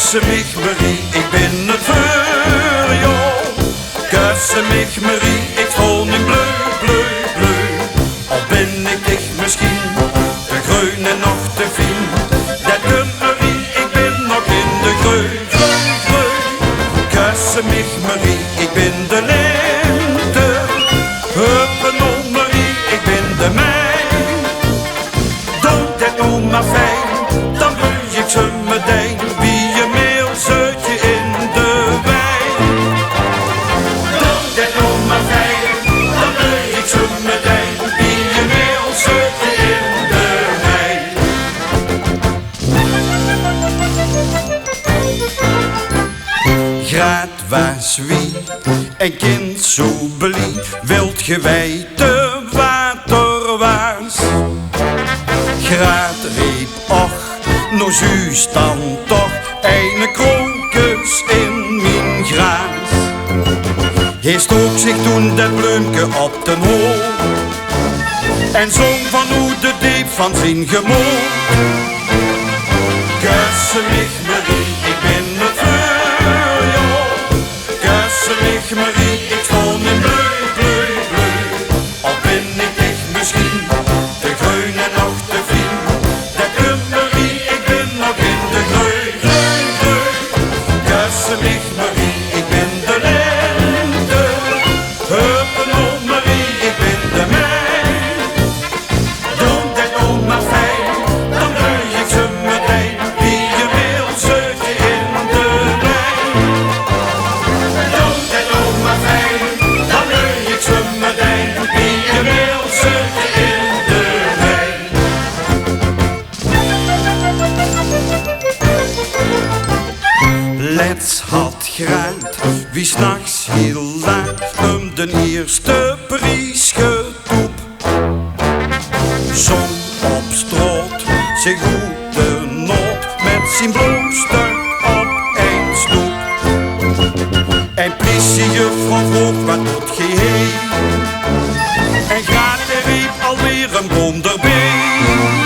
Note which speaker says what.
Speaker 1: Kussen mich Marie, ik ben het voor jou. Kussen mich Marie, ik voel niet bleu, bleu, bleu. Al ben ik dicht misschien te groen en nog te fijn. Dat kunt Marie, ik ben nog in de greu, greu, greu. Kussen mich Marie, ik ben de lente. Huppenon Marie, ik ben de mei. Doe dat nou maar fijn, dan wil ik ze meteen. Wie je meel zet je in de wei. Doe dat nou maar fijn, dan wil ik ze meteen. Wie je meel zet je in de wei. Graad was wie en kind zo belie. Wilt ge weten wat er was? Graad riep och, nog juist dan toch een krokus in mijn gras. Hij stook zich toen dat bloemke op den hol en zong van hoe de diep van zijn gemoed. Kussen mich Marie, ik ben het voor jou. Kussen mich Marie, ik voel niet bleu, bleu, bleu. Al ben ik dicht misschien te groen en nog te fijn. Dat kunt Marie, ik ben nog in de greu, greu, greu. Kussen mich Marie, ik ben de lente. Huppenon Marie, ik ben de mei. Doe dat nou maar fijn, dan wil ik ze meteen. Wie je wil, zet je in de wei. Doe dat nou maar fijn, dan wil ik ze meteen. Wie je wil, zet je in de wei. Let's had graad, wie s'nachts heel laat de eerste prijs getoep. Zon op straat, zijn goede noot met zijn bloemstuk op een stoep. En politiejuffrouw vroeg wat doet ge heen? En gaat er riep alweer een boom erbij.